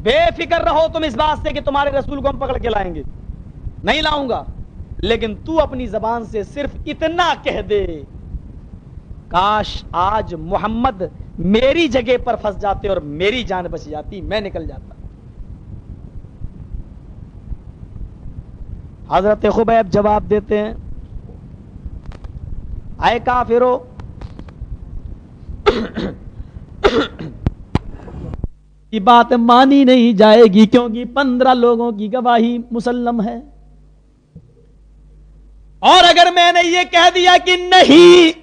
بے فکر رہو تم اس بات سے کہ تمہارے رسول کو ہم پکڑ کے لائیں گے، نہیں لاؤں گا، لیکن تو اپنی زبان سے صرف اتنا کہہ دے، کاش آج محمد میری جگہ پر پھنس جاتے اور میری جان بچ جاتی، میں نکل جاتا۔ حضرت خبیب جواب دیتے ہیں، اے کافرو، یہ بات مانی نہیں جائے گی کیونکہ 15 لوگوں کی گواہی مسلم ہے، اور اگر میں نے یہ کہہ دیا کہ نہیں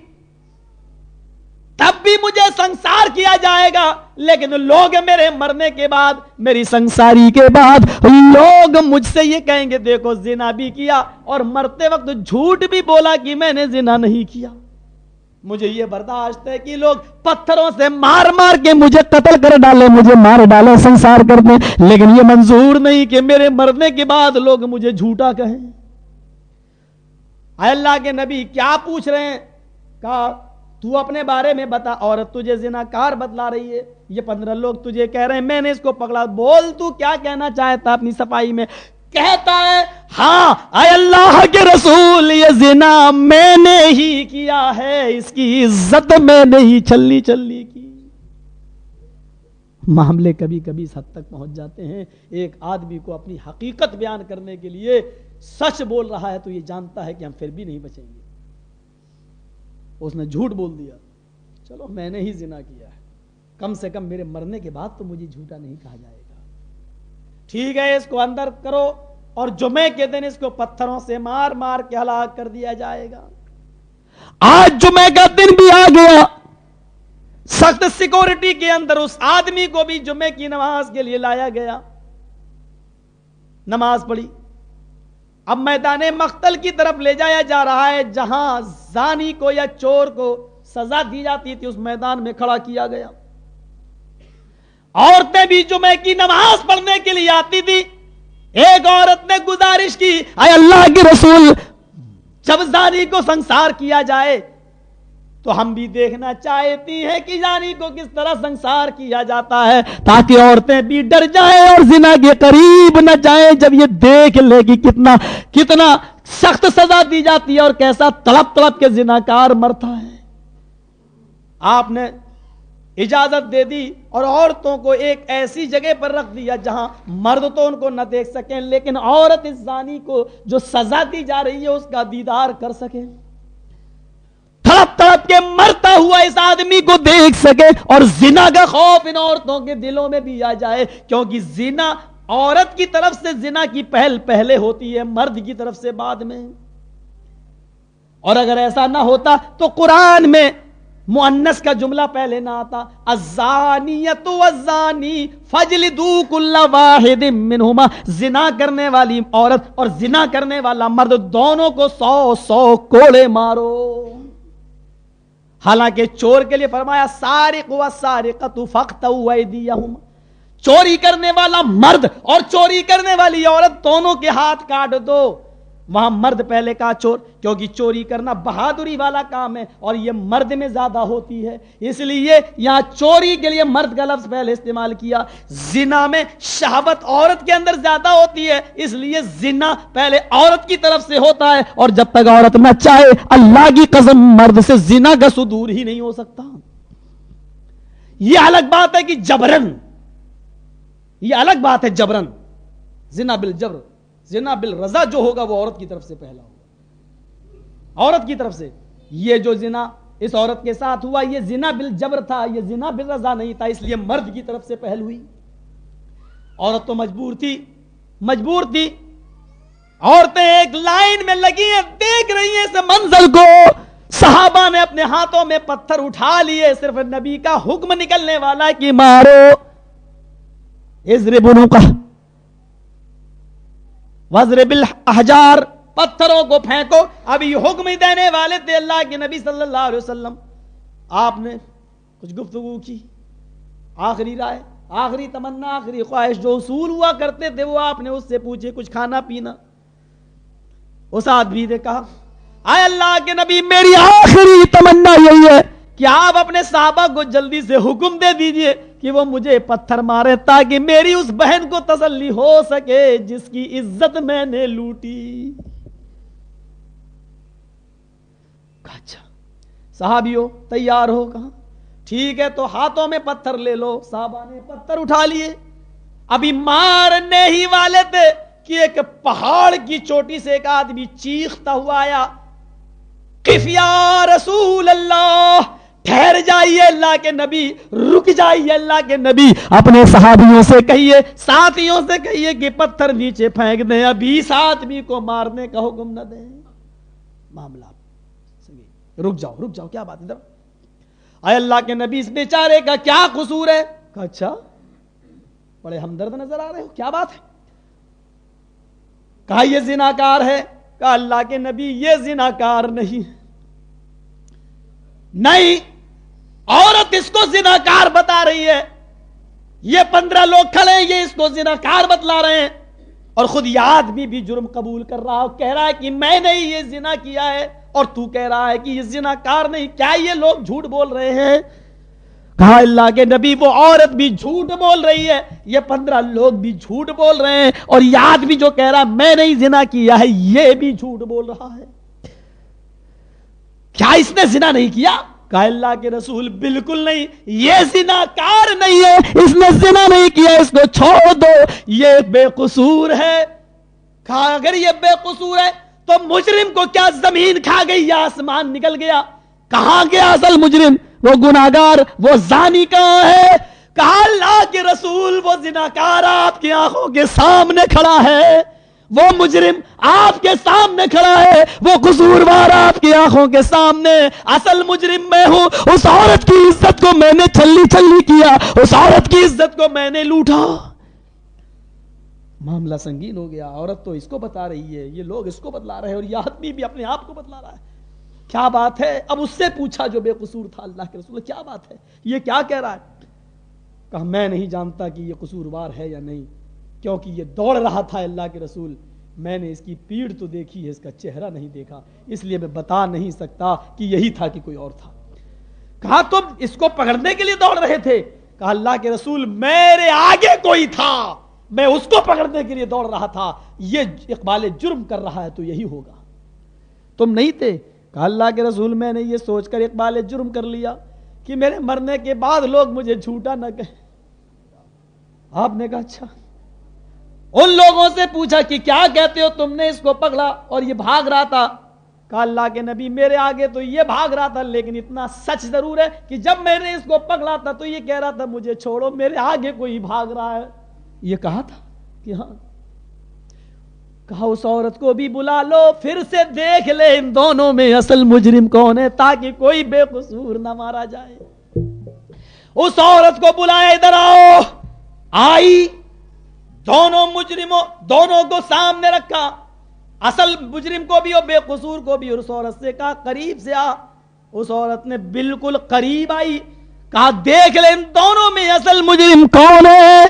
تب بھی مجھے سنسار کیا جائے گا، لیکن لوگ میرے مرنے کے بعد، میری سنساری کے بعد لوگ مجھ سے یہ کہیں گے دیکھو زنا بھی کیا اور مرتے وقت جھوٹ بھی بولا کہ میں نے زنا نہیں کیا۔ مجھے یہ برداشت ہے کہ لوگ پتھروں سے مار مار کے مجھے قتل کر ڈالے، مجھے مار ڈالے، سنسار کر دیں، لیکن یہ منظور نہیں کہ میرے مرنے کے بعد لوگ مجھے جھوٹا کہیں۔ اے اللہ کے نبی کیا پوچھ رہے ہیں؟ کہا تو اپنے بارے میں بتا، عورت تجھے زناکار بتلا رہی ہے، یہ 15 لوگ تجھے کہہ رہے ہیں میں نے اس کو پکڑا، بول تو کیا کہنا چاہتا اپنی صفائی میں؟ کہتا ہے ہاں اے اللہ کے رسول، یہ زنا میں نے ہی کیا ہے، اس کی عزت میں نے ہی چھلی چھلی کی۔ معاملے کبھی کبھی اس حد تک پہنچ جاتے ہیں، ایک آدمی کو اپنی حقیقت بیان کرنے کے لیے سچ بول رہا ہے تو یہ جانتا ہے کہ ہم پھر بھی نہیں بچیں گے، اس نے جھوٹ بول دیا، چلو میں نے ہی زنا کیا ہے، کم سے کم میرے مرنے کے بعد تو مجھے جھوٹا نہیں کہا جائے گا، ٹھیک ہے اس کو اندر کرو، اور جمعے کے دن اس کو پتھروں سے مار مار کے ہلاک کر دیا جائے گا۔ آج جمعے کا دن بھی آ گیا، سخت سیکورٹی کے اندر اس آدمی کو بھی جمعے کی نماز کے لیے لایا گیا، نماز پڑھی، اب میدان مقتل کی طرف لے جایا جا رہا ہے، جہاں زانی کو یا چور کو سزا دی جاتی تھی اس میدان میں کھڑا کیا گیا۔ عورتیں بھی جمعے کی نماز پڑھنے کے لیے آتی تھی، ایک عورت نے گزارش کی اے اللہ کے رسول جب زانی کو سنسار کیا جائے تو ہم بھی دیکھنا چاہتی ہیں کہ زانی کو کس طرح سنسار کیا جاتا ہے، تاکہ عورتیں بھی ڈر جائیں اور زنا کے قریب نہ جائیں، جب یہ دیکھ لے کہ کتنا سخت سزا دی جاتی ہے اور کیسا تڑپ تڑپ کے زناکار مرتا ہے۔ آپ نے اجازت دے دی اور عورتوں کو ایک ایسی جگہ پر رکھ دیا جہاں مرد تو ان کو نہ دیکھ سکیں، لیکن عورت اس زانی کو جو سزا دی جا رہی ہے اس کا دیدار کر سکے، تڑپ تڑپ کے مرتا ہوا اس آدمی کو دیکھ سکے، اور زنا کا خوف ان عورتوں کے دلوں میں بھی آ جائے، کیونکہ زنا عورت کی طرف سے زنا کی پہل پہلے ہوتی ہے، مرد کی طرف سے بعد میں، اور اگر ایسا نہ ہوتا تو قرآن میں مؤنث کا جملہ پہلے نہ آتا، الزانیۃ والزانی فاجلدوا کل واحد منہما، زنا کرنے والی عورت اور زنا کرنے والا مرد دونوں کو 100 کوڑے مارو۔ حالانکہ چور کے لیے فرمایا سارق والسارقۃ فاقطعوا ایدیہما، چوری کرنے والا مرد اور چوری کرنے والی عورت دونوں کے ہاتھ کاٹ دو، وہاں مرد پہلے کا چور، کیونکہ چوری کرنا بہادری والا کام ہے اور یہ مرد میں زیادہ ہوتی ہے، اس لیے یہاں چوری کے لیے مرد کا لفظ پہلے استعمال کیا۔ زنا میں شہوت عورت کے اندر زیادہ ہوتی ہے، اس لیے زنا پہلے عورت کی طرف سے ہوتا ہے، اور جب تک عورت نہ چاہے اللہ کی قسم مرد سے زنا کا صدور ہی نہیں ہو سکتا۔ یہ الگ بات ہے کہ جبرن، یہ الگ بات ہے جبرن، زنا بالجبر، زنا بالرضا جو ہوگا وہ عورت کی طرف سے پہلا ہوگا، عورت کی طرف سے۔ یہ جو زنا اس عورت کے ساتھ ہوا یہ زنا بالجبر تھا، یہ زنا بالرضا نہیں تھا، اس لیے مرد کی طرف سے پہل ہوئی۔ عورت تو مجبور تھی، عورتیں ایک لائن میں لگی ہیں، دیکھ رہی ہیں اس منظر کو، صحابہ نے اپنے ہاتھوں میں پتھر اٹھا لیے، صرف نبی کا حکم نکلنے والا ہے کہ مارو، اضربوا عنقہ واضرب الاحجار، پتھروں کو پھینکو۔ ابھی حکم دینے والے تھے اللہ کے نبی صلی اللہ علیہ وسلم، آپ نے کچھ گفتگو کی، آخری رائے، آخری تمنا، آخری خواہش، جو اصول ہوا کرتے تھے وہ آپ نے اس سے پوچھے، کچھ کھانا پینا۔ اس آدمی نے کہا اے اللہ کے نبی میری آخری تمنا یہی ہے کہ آپ اپنے صحابہ کو جلدی سے حکم دے دیجئے کہ وہ مجھے پتھر مارے تاکہ میری اس بہن کو تسلی ہو سکے جس کی عزت میں نے لوٹی. اچھا صحابیوں تیار ہو؟ کہاں ٹھیک ہے تو ہاتھوں میں پتھر لے لو. صحابہ نے پتھر اٹھا لیے. ابھی مارنے ہی والے تھے کہ ایک پہاڑ کی چوٹی سے ایک آدمی چیختا ہوا آیا, قف یا رسول اللہ, ٹھہر جائیے اللہ کے نبی, رک جائیے اللہ کے نبی. اپنے صحابیوں سے کہیے, ساتھیوں سے کہیے کہ پتھر نیچے پھینک دیں, ابھی اس آدمی کو مارنے کا حکم نہ دیں. معاملہ رک جاؤ کیا بات ادھر. اے اللہ کے نبی اس بیچارے کا کیا قصور ہے؟ کہا اچھا بڑے ہمدرد نظر آ رہے ہو, کیا بات ہے؟ کہا یہ زناکار ہے. کہا اللہ کے نبی یہ زناکار نہیں, نہیں عورت اس کو زناکار بتا رہی ہے. یہ 15 لوگ کھڑے ہیں, یہ اس کو زناکار بتلا رہے ہیں, اور خود یہ آدمی بھی جرم قبول کر رہا, کہہ رہا ہے کہ میں نے یہ زنا کیا ہے, اور تو کہہ رہا ہے کہ یہ زناکار نہیں. کیا یہ لوگ جھوٹ بول رہے ہیں؟ کہا اللہ کے نبی وہ عورت بھی جھوٹ بول رہی ہے, یہ 15 لوگ بھی جھوٹ بول رہے ہیں, اور یہ آدمی جو کہہ رہا میں نے زنا کیا ہے یہ بھی جھوٹ بول رہا ہے. کیا اس نے زنا نہیں کیا؟ کہا اللہ کے رسول بالکل نہیں, یہ زناکار نہیں ہے, اس نے زنا نہیں کیا, اس کو چھوڑ دو, یہ بے قصور ہے. کہا اگر یہ بے قصور ہے تو مجرم کو کیا زمین کھا گئی یا آسمان نکل گیا؟ کہاں گیا اصل مجرم؟ وہ گناہگار, وہ زانی کہاں ہے؟ کہا اللہ کے رسول وہ زناکار آپ کی آنکھوں کے سامنے کھڑا ہے, وہ مجرم آپ کے سامنے کھڑا ہے, وہ قصوروار آپ کی آنکھوں کے سامنے. اصل مجرم میں ہوں. اس عورت کی عزت کو میں نے چھلی چھلی کیا, اس عورت کی عزت کو میں نے لوٹا. معاملہ سنگین ہو گیا. عورت تو اس کو بتا رہی ہے, یہ لوگ اس کو بتلا رہے ہیں, اور یہ آدمی بھی اپنے آپ کو بتلا رہا ہے. کیا بات ہے؟ اب اس سے پوچھا جو بے قصور تھا, اللہ کے رسول کیا بات ہے, یہ کیا کہہ رہا ہے؟ کہا میں نہیں جانتا کہ یہ قصوروار ہے یا نہیں, کیونکہ یہ دوڑ رہا تھا اللہ کے رسول, میں نے اس کی پیٹھ تو دیکھی ہے, اس کا چہرہ نہیں دیکھا, اس لیے میں بتا نہیں سکتا کہ یہی تھا کہ کوئی اور تھا. کہا تم اس کو پکڑنے کے لیے دوڑ رہے تھے؟ کہا اللہ کے رسول میرے آگے کوئی تھا, میں اس کو پکڑنے کے لیے دوڑ رہا تھا, یہ اقبال جرم کر رہا ہے تو یہی ہوگا. تم نہیں تھے؟ کہا اللہ کے رسول میں نے یہ سوچ کر اقبال جرم کر لیا کہ میرے مرنے کے بعد لوگ مجھے جھوٹا نہ کہیں. آپ نے کہا اچھا. ان لوگوں سے پوچھا کہ کیا کہتے ہو, تم نے اس کو پکڑا اور یہ بھاگ رہا تھا. کہا اللہ کے نبی میرے آگے تو یہ بھاگ رہا تھا, لیکن اتنا سچ ضرور ہے کہ جب میں نے اس کو پکڑا تھا تو یہ کہہ رہا تھا مجھے چھوڑو, میرے آگے کوئی بھاگ رہا ہے. یہ کہا تھا کہ ہاں. کہا اس عورت کو بھی بلا لو, پھر سے دیکھ لے ان دونوں میں اصل مجرم کون ہے, تاکہ کوئی بے قصور نہ مارا جائے. اس عورت کو بلایا, ادھر آؤ. آئی, دونوں مجرموں دونوں کو سامنے رکھا, اصل مجرم کو بھی اور بے قصور کو بھی, اور اس عورت سے کہا قریب سے آ. اس عورت نے بالکل قریب آئی, کہا دیکھ لے ان دونوں میں اصل مجرم کون ہے.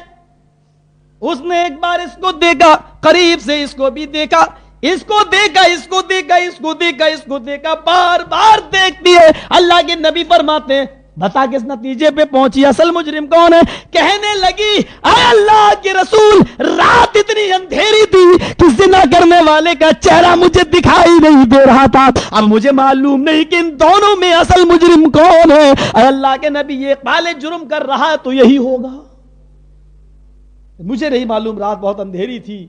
اس نے ایک بار اس کو دیکھا, قریب سے اس کو بھی دیکھا, اس کو دیکھا, اس کو دیکھا, اس کو دیکھا, اس کو دیکھا, بار بار دیکھتی ہے. اللہ کے نبی فرماتے ہیں بتا کس نتیجے پہ پہنچی اصل مجرم کون ہے؟ کہنے لگی اے اللہ کے رسول رات اتنی اندھیری تھی کہ زنا کرنے والے کا چہرہ مجھے دکھائی نہیں دے رہا تھا, اب مجھے معلوم نہیں کہ ان دونوں میں اصل مجرم کون ہے. اے اللہ کے نبی یہ اقبال جرم کر رہا ہے تو یہی ہوگا, مجھے نہیں معلوم, رات بہت اندھیری تھی,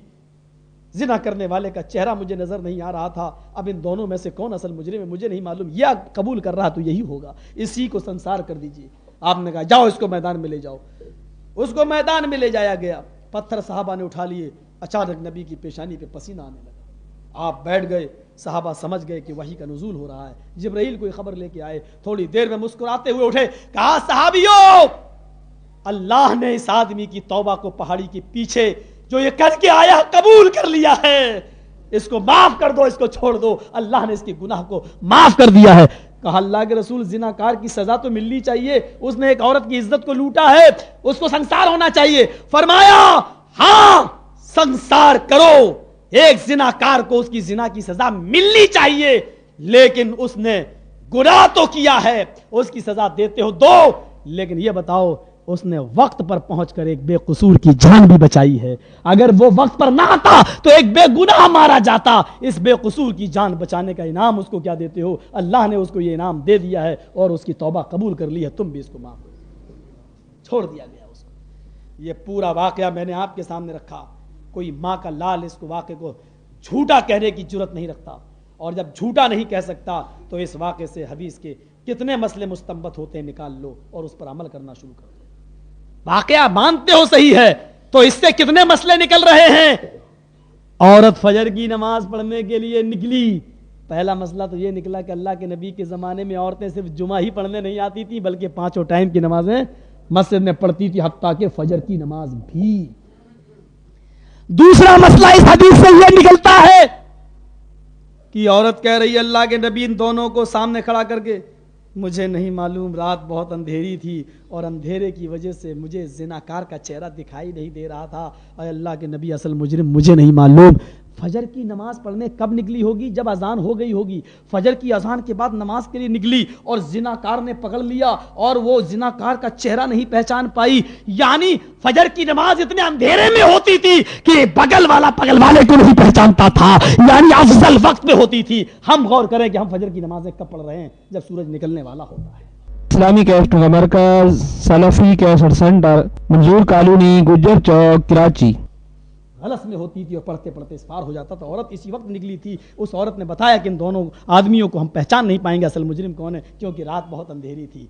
زنا کرنے والے کا چہرہ مجھے نظر نہیں آ رہا تھا, اب ان دونوں میں سے کون اصل مجرم ہے مجھے نہیں معلوم, یہ قبول کر رہا تو یہی ہوگا, اسی کو سنسار کر دیجئے. آپ نے کہا جاؤ اس کو میدان میں لے جاؤ. اس کو میدان میں لے جایا گیا, پتھر صحابہ نے اٹھا لیے. اچانک نبی کی پیشانی پہ پسینہ آنے لگا, آپ بیٹھ گئے. صحابہ سمجھ گئے کہ وحی کا نزول ہو رہا ہے, جبرائیل کوئی خبر لے کے آئے. تھوڑی دیر میں مسکراتے ہوئے اٹھے, کہا صحابیوں اللہ نے اس آدمی کی توبہ کو پہاڑی کے پیچھے جو یہ کر کے آیا قبول کر لیا ہے, اس کو معاف کر دو, اس کو چھوڑ دو, اللہ نے اس کے گناہ کو معاف کر دیا ہے. کہا اللہ کے رسول زناکار کی سزا تو ملنی چاہیے, اس نے ایک عورت کی عزت کو لوٹا ہے, اس کو سنسار ہونا چاہیے. فرمایا ہاں سنسار کرو, ایک زناکار کو اس کی زنا کی سزا ملنی چاہیے, لیکن اس نے گناہ تو کیا ہے, اس کی سزا دیتے ہو دو, لیکن یہ بتاؤ اس نے وقت پر پہنچ کر ایک بے قصور کی جان بھی بچائی ہے. اگر وہ وقت پر نہ آتا تو ایک بے گناہ مارا جاتا. اس بے قصور کی جان بچانے کا انعام اس کو کیا دیتے ہو؟ اللہ نے اس کو یہ انعام دے دیا ہے اور اس کی توبہ قبول کر لی ہے, تم بھی اس کو معاف چھوڑ دیا گیا اس کو. یہ پورا واقعہ میں نے آپ کے سامنے رکھا. کوئی ماں کا لال اس کو واقعے کو جھوٹا کہنے کی جرت نہیں رکھتا, اور جب جھوٹا نہیں کہہ سکتا تو اس واقعے سے حدیث کے کتنے مسئلے مستنبط ہوتے ہیں نکال لو اور اس پر عمل کرنا شروع کر دو. واقعہ مانتے ہو صحیح ہے تو اس سے کتنے مسئلے نکل رہے ہیں. عورت فجر کی نماز پڑھنے کے لیے نکلی, پہلا مسئلہ تو یہ نکلا کہ اللہ کے نبی کے زمانے میں عورتیں صرف جمعہ ہی پڑھنے نہیں آتی تھی بلکہ 5 ٹائم کی نمازیں مسجد میں پڑھتی تھی, حتیٰ کہ فجر کی نماز بھی. دوسرا مسئلہ اس حدیث سے یہ نکلتا ہے کہ عورت کہہ رہی ہے اللہ کے نبی ان دونوں کو سامنے کھڑا کر کے, مجھے نہیں معلوم, رات بہت اندھیری تھی اور اندھیرے کی وجہ سے مجھے زناکار کا چہرہ دکھائی نہیں دے رہا تھا, اے اللہ کے نبی اصل مجرم مجھے نہیں معلوم. فجر کی نماز پڑھنے کب نکلی ہوگی؟ جب اذان ہو گئی ہوگی. فجر کی اذان کے بعد نماز کے لیے نکلی اور زناکار نے پکڑ لیا اور وہ زناکار کا چہرہ نہیں پہچان پائی. یعنی فجر کی نماز اتنے اندھیرے میں ہوتی تھی کہ بغل والا بغل والے کو نہیں پہچانتا تھا, یعنی افضل وقت میں ہوتی تھی. ہم غور کریں کہ ہم فجر کی نمازیں کب پڑھ رہے ہیں؟ جب سورج نکلنے والا ہوتا ہے. اسلامی کیسٹ کا مرکز سلفی کیسٹ سینٹر منظور کالونی گجر چوک کراچی. غلط میں ہوتی تھی اور پڑھتے پڑھتے اسفار ہو جاتا. تو عورت اسی وقت نکلی تھی. اس عورت نے بتایا کہ ان دونوں آدمیوں کو ہم پہچان نہیں پائیں گے اصل مجرم کون ہے, کیونکہ رات بہت اندھیری تھی.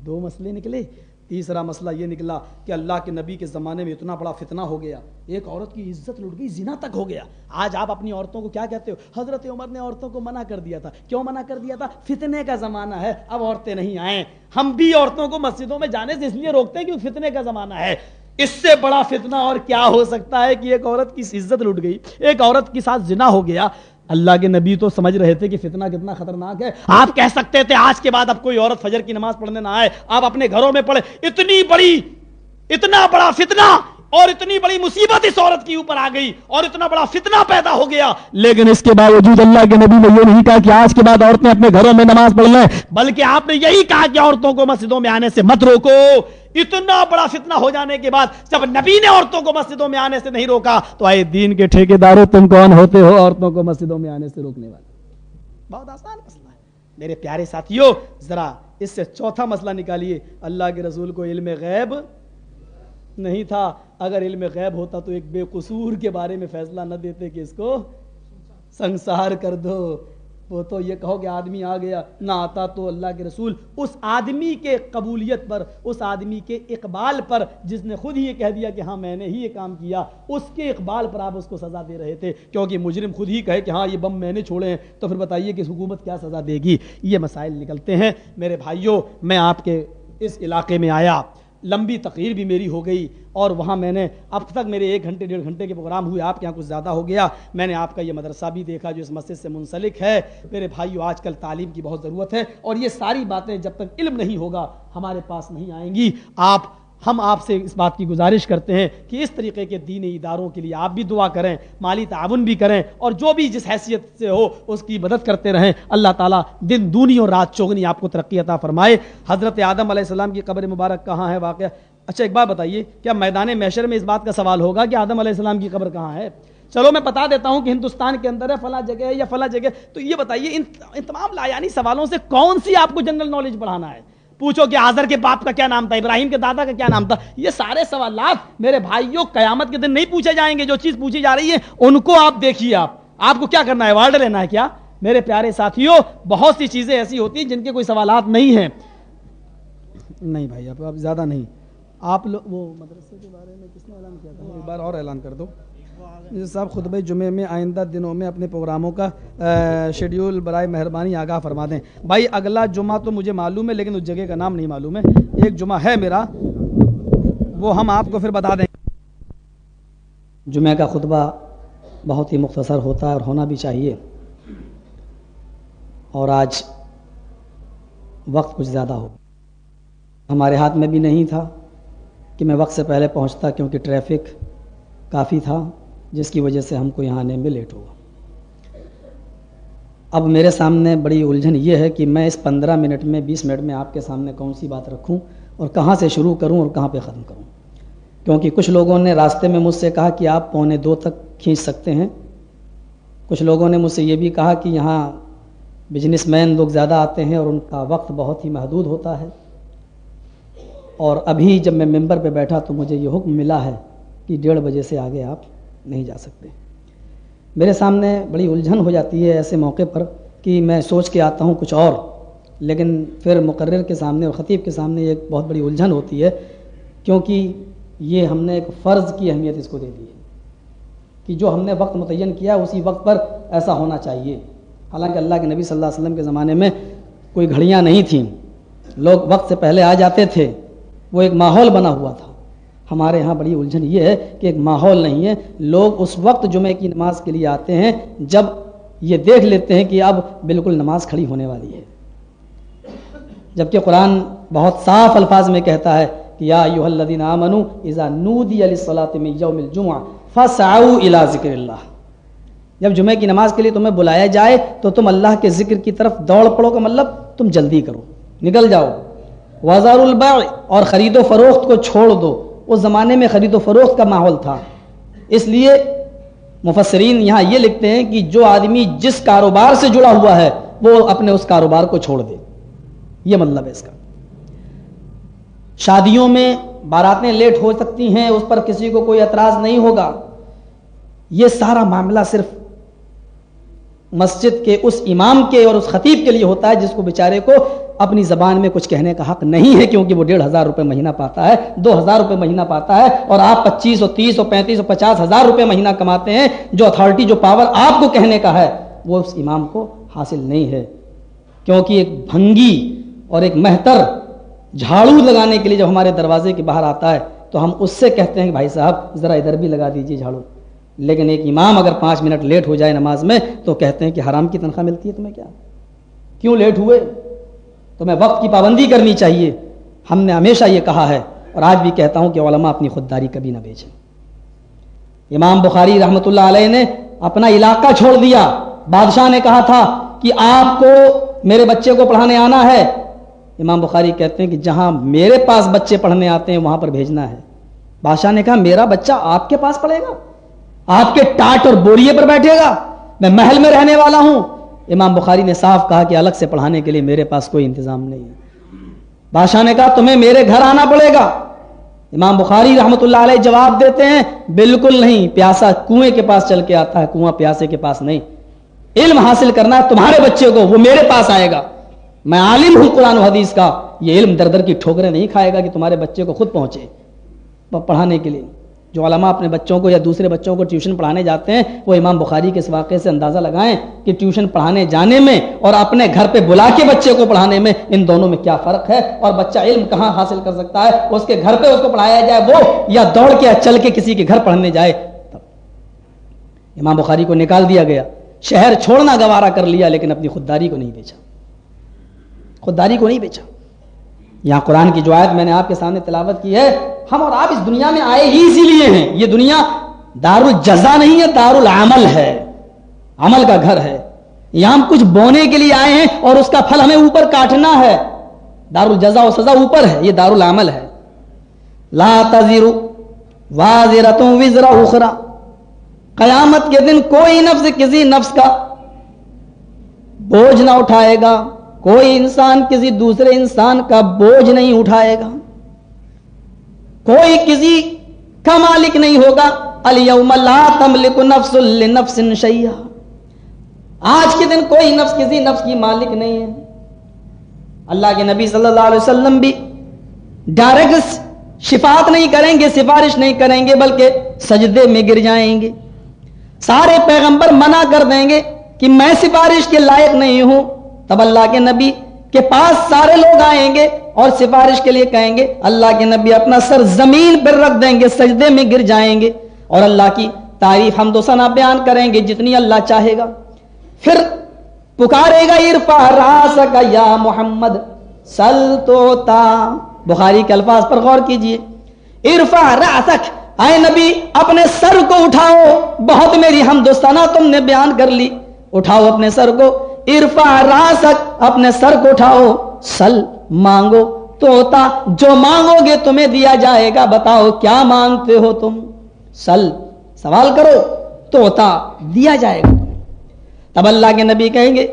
2 مسئلے نکلے. تیسرا مسئلہ یہ نکلا کہ اللہ کے نبی کے زمانے میں اتنا بڑا فتنہ ہو گیا, ایک عورت کی عزت لٹ گئی, زنا تک ہو گیا. آج آپ اپنی عورتوں کو کیا کہتے ہو؟ حضرت عمر نے عورتوں کو منع کر دیا تھا. کیوں منع کر دیا تھا؟ فتنے کا زمانہ ہے, اب عورتیں نہیں آئیں. ہم بھی عورتوں کو مسجدوں میں جانے سے اس لیے روکتے ہیں کہ فتنے کا زمانہ ہے. اس سے بڑا فتنہ اور کیا ہو سکتا ہے کہ ایک عورت کی عزت لٹ گئی, ایک عورت کے ساتھ زنا ہو گیا. اللہ کے نبی تو سمجھ رہے تھے کہ فتنہ کتنا خطرناک ہے. آپ کہہ سکتے تھے آج کے بعد اب کوئی عورت فجر کی نماز پڑھنے نہ آئے, آپ اپنے گھروں میں پڑھے. اتنا بڑا فتنہ اور اتنی بڑی مصیبت اس عورت کی اوپر آ گئی اور اتنا بڑا فتنہ پیدا ہو گیا, لیکن اس کے باوجود اللہ کے نبی نے یہ نہیں کہا کہ آج کے بعد عورتیں اپنے گھروں میں نماز پڑھ لیں, بلکہ آپ نے یہی کہا کہ عورتوں کو مسجدوں میں آنے سے مت روکو. اتنا بڑا فتنہ ہو جانے کے بعد جب نبی نے عورتوں کو مسجدوں میں آنے سے نہیں روکا تو اے دین کے ٹھیکیداروں تم کون ہوتے ہو عورتوں کو مسجدوں میں آنے سے روکنے والے؟ بہت آسان مسئلہ ہے میرے پیارے ساتھیوں. ذرا اس سے چوتھا مسئلہ نکالیے. اللہ کے رسول کو علم غیب نہیں تھا. اگر علم غیب ہوتا تو ایک بے قصور کے بارے میں فیصلہ نہ دیتے کہ اس کو سنسار کر دو. وہ تو یہ کہو کہ آدمی آ گیا, نہ آتا تو اللہ کے رسول اس آدمی کے قبولیت پر, اس آدمی کے اقبال پر, جس نے خود ہی یہ کہہ دیا کہ ہاں میں نے ہی یہ کام کیا, اس کے اقبال پر آپ اس کو سزا دے رہے تھے. کیونکہ مجرم خود ہی کہے کہ ہاں یہ بم میں نے چھوڑے ہیں تو پھر بتائیے کہ حکومت کیا سزا دے گی. یہ مسائل نکلتے ہیں. میرے بھائیوں, میں آپ کے اس علاقے میں آیا, لمبی تقریر بھی میری ہو گئی اور وہاں میں نے اب تک میرے 1 گھنٹے 1.5 گھنٹے کے پروگرام ہوئے, آپ کے یہاں کچھ زیادہ ہو گیا. میں نے آپ کا یہ مدرسہ بھی دیکھا جو اس مسجد سے منسلک ہے. میرے بھائیو, آج کل تعلیم کی بہت ضرورت ہے اور یہ ساری باتیں جب تک علم نہیں ہوگا ہمارے پاس نہیں آئیں گی. ہم آپ سے اس بات کی گزارش کرتے ہیں کہ اس طریقے کے دینی اداروں کے لیے آپ بھی دعا کریں, مالی تعاون بھی کریں اور جو بھی جس حیثیت سے ہو اس کی مدد کرتے رہیں. اللہ تعالیٰ دن دونی اور رات چوگنی آپ کو ترقی عطا فرمائے. حضرت آدم علیہ السلام کی قبر مبارک کہاں ہے واقعہ؟ اچھا ایک بات بتائیے, کیا میدان محشر میں اس بات کا سوال ہوگا کہ آدم علیہ السلام کی قبر کہاں ہے؟ چلو میں بتا دیتا ہوں کہ ہندوستان کے اندر ہے, فلاں جگہ ہے یا فلاں جگہ. تو یہ بتائیے ان تمام لایانی سوالوں سے کون سی آپ کو جنرل نالج بڑھانا ہے؟ پوچھو کہ آزر کے باپ کا کیا نام تھا, ابراہیم کے دادا کا کیا نام تھا. یہ سارے سوالات میرے بھائیوں قیامت کے دن نہیں پوچھے جائیں گے. جو چیز پوچھی جا رہی ہے ان کو آپ دیکھیے. آپ کو کیا کرنا ہے؟ ایوارڈ لینا ہے کیا؟ میرے پیارے ساتھیوں, بہت سی چیزیں ایسی ہوتی ہیں جن کے کوئی سوالات نہیں ہیں. نہیں بھائی آپ زیادہ نہیں. آپ لوگ وہ مدرسے کے بارے میں کس نے اعلان کیا تھا؟ ایک بار اور اعلان کر دو صاحب. خطبہ جمعے میں آئندہ دنوں میں اپنے پروگراموں کا شیڈیول برائے مہربانی آگاہ فرما دیں. بھائی اگلا جمعہ تو مجھے معلوم ہے لیکن اس جگہ کا نام نہیں معلوم ہے. ایک جمعہ ہے میرا, وہ ہم آپ کو پھر بتا دیں. جمعہ کا خطبہ بہت ہی مختصر ہوتا ہے اور ہونا بھی چاہیے, اور آج وقت کچھ زیادہ ہو. ہمارے ہاتھ میں بھی نہیں تھا کہ میں وقت سے پہلے پہنچتا کیونکہ ٹریفک کافی تھا جس کی وجہ سے ہم کو یہاں آنے میں لیٹ ہوا. اب میرے سامنے بڑی الجھن یہ ہے کہ میں اس 15 منٹ میں 20 منٹ میں آپ کے سامنے کون سی بات رکھوں اور کہاں سے شروع کروں اور کہاں پہ ختم کروں، کیونکہ کچھ لوگوں نے راستے میں مجھ سے کہا کہ آپ 1:45 تک کھینچ سکتے ہیں، کچھ لوگوں نے مجھ سے یہ بھی کہا کہ یہاں بزنس مین لوگ زیادہ آتے ہیں اور ان کا وقت بہت ہی محدود ہوتا ہے، اور ابھی جب میں ممبر پہ بیٹھا تو مجھے یہ حکم ملا ہے کہ 1:30 بجے سے آگے آپ نہیں جا سکتے۔ میرے سامنے بڑی الجھن ہو جاتی ہے ایسے موقع پر کہ میں سوچ کے آتا ہوں کچھ اور، لیکن پھر مقرر کے سامنے اور خطیب کے سامنے ایک بہت بڑی الجھن ہوتی ہے، کیونکہ یہ ہم نے ایک فرض کی اہمیت اس کو دے دی ہے کہ جو ہم نے وقت متعین کیا اسی وقت پر ایسا ہونا چاہیے۔ حالانکہ اللہ کے نبی صلی اللہ علیہ وسلم کے زمانے میں کوئی گھڑیاں نہیں تھیں، لوگ وقت سے پہلے آ جاتے تھے، وہ ایک ماحول بنا ہوا تھا۔ ہمارے ہاں بڑی الجھن یہ ہے کہ ایک ماحول نہیں ہے، لوگ اس وقت جمعے کی نماز کے لیے آتے ہیں جب یہ دیکھ لیتے ہیں کہ اب بالکل نماز کھڑی ہونے والی ہے، جبکہ قرآن بہت صاف الفاظ میں کہتا ہے کہ یا ایھا الذین آمنوا اذا نودی للصلاۃ من یوم الجمعہ فاسعوا الی ذکر اللہ، جب جمعے کی نماز کے لیے تمہیں بلایا جائے تو تم اللہ کے ذکر کی طرف دوڑ پڑو، کا مطلب تم جلدی کرو، نکل جاؤ۔ وذروا البیع، اور خرید و فروخت کو چھوڑ دو۔ اس زمانے میں خرید و فروخت کا ماحول تھا، اس لیے مفسرین یہاں یہ لکھتے ہیں کہ جو آدمی جس کاروبار سے جڑا ہوا ہے وہ اپنے اس کاروبار کو چھوڑ دے، یہ مطلب ہے اس کا۔ شادیوں میں باراتیں لیٹ ہو سکتی ہیں، اس پر کسی کو کوئی اعتراض نہیں ہوگا، یہ سارا معاملہ صرف مسجد کے اس امام کے اور اس خطیب کے لیے ہوتا ہے جس کو بیچارے کو اپنی زبان میں کچھ کہنے کا حق نہیں ہے، کیونکہ وہ 1,500 روپے مہینہ پاتا ہے، 2,000 روپے مہینہ پاتا ہے، اور آپ 25 اور 30 اور 35 اور 50,000 روپے مہینہ کماتے ہیں۔ جو اتھارٹی، جو پاور آپ کو کہنے کا ہے وہ اس امام کو حاصل نہیں ہے، کیونکہ ایک بھنگی اور ایک مہتر جھاڑو لگانے کے لیے جب ہمارے دروازے کے باہر آتا ہے تو ہم اس سے کہتے ہیں کہ بھائی صاحب ذرا ادھر بھی لگا دیجیے جھاڑو، لیکن ایک امام اگر 5 منٹ لیٹ ہو جائے نماز میں تو کہتے ہیں کہ حرام کی تنخواہ ملتی ہے تمہیں، کیا کیوں لیٹ ہوئے؟ تمہیں وقت کی پابندی کرنی چاہیے۔ ہم نے ہمیشہ یہ کہا ہے اور آج بھی کہتا ہوں کہ علماء اپنی خودداری کبھی نہ بیچیں۔ امام بخاری رحمۃ اللہ علیہ نے اپنا علاقہ چھوڑ دیا، بادشاہ نے کہا تھا کہ آپ کو میرے بچے کو پڑھانے آنا ہے، امام بخاری کہتے ہیں کہ جہاں میرے پاس بچے پڑھنے آتے ہیں وہاں پر بھیجنا ہے۔ بادشاہ نے کہا میرا بچہ آپ کے پاس پڑھے گا، آپ کے ٹاٹ اور بوریے پر بیٹھے گا، میں محل میں رہنے والا ہوں؟ امام بخاری نے صاف کہا کہ الگ سے پڑھانے کے لیے میرے پاس کوئی انتظام نہیں ہے۔ بادشاہ نے کہا تمہیں میرے گھر آنا پڑے گا۔ امام بخاری رحمۃ اللہ علیہ جواب دیتے ہیں بالکل نہیں، پیاسا کنویں کے پاس چل کے آتا ہے، کنواں پیاسے کے پاس نہیں۔ علم حاصل کرنا ہے تمہارے بچے کو، وہ میرے پاس آئے گا، میں عالم ہوں قرآن و حدیث کا، یہ علم در در کی ٹھوکریں نہیں کھائے گا کہ تمہارے بچے کو خود پہنچے پڑھانے کے لیے۔ جو علماء اپنے بچوں کو یا دوسرے بچوں کو ٹیوشن پڑھانے جاتے ہیں وہ امام بخاری کے اس واقعے سے اندازہ لگائیں کہ ٹیوشن پڑھانے جانے میں اور اپنے گھر پہ بلا کے بچے کو پڑھانے میں ان دونوں میں کیا فرق ہے، اور بچہ علم کہاں حاصل کر سکتا ہے، اس کے گھر پہ اس کو پڑھایا جائے وہ، یا دوڑ کے یا چل کے کسی کے گھر پڑھنے جائے تب۔ امام بخاری کو نکال دیا گیا، شہر چھوڑنا گوارا کر لیا، لیکن اپنی خودداری کو نہیں بیچا، خودداری کو نہیں بیچا۔ یہاں قرآن کی جو آیت میں نے آپ کے سامنے تلاوت کی ہے، ہم اور آپ اس دنیا میں آئے ہی اسی لیے ہیں۔ یہ دنیا دار الجزا نہیں ہے، دار العمل ہے، عمل کا گھر ہے۔ یہاں ہم کچھ بونے کے لیے آئے ہیں اور اس کا پھل ہمیں اوپر کاٹنا ہے۔ دار الجزا و سزا اوپر ہے، یہ دار العمل ہے۔ لا تزر وازرۃ وزر اخرى، قیامت کے دن کوئی نفس کسی نفس کا بوجھ نہ اٹھائے گا، کوئی انسان کسی دوسرے انسان کا بوجھ نہیں اٹھائے گا، کوئی کسی کا مالک نہیں ہوگا۔ الیوم لا تملک نفس لنفس شیئا، آج کے دن کوئی نفس کسی نفس کی مالک نہیں ہے۔ اللہ کے نبی صلی اللہ علیہ وسلم بھی ڈائریکٹ شفاعت نہیں کریں گے، سفارش نہیں کریں گے، بلکہ سجدے میں گر جائیں گے۔ سارے پیغمبر منع کر دیں گے کہ میں سفارش کے لائق نہیں ہوں، تب اللہ کے نبی کے پاس سارے لوگ آئیں گے اور سفارش کے لیے کہیں گے، اللہ کے نبی اپنا سر زمین پر رکھ دیں گے، سجدے میں گر جائیں گے اور اللہ کی تعریف حمد و ثنا بیان کریں گے جتنی اللہ چاہے گا۔ پھر پکارے گا ارفع راسک یا محمد سل توتا، بخاری کے الفاظ پر غور کیجئے، ارفع راسک، اے نبی اپنے سر کو اٹھاؤ، بہت میری حمد و ثنا تم نے بیان کر لی، اٹھاؤ اپنے سر کو، ارفع راسک اپنے سر کو اٹھاؤ، سل مانگو، توتا جو مانگو گے تمہیں دیا جائے گا، بتاؤ کیا مانگتے ہو تم؟ سل سوال کرو، توتا دیا جائے گا تمہیں۔ تب اللہ کے نبی کہیں گے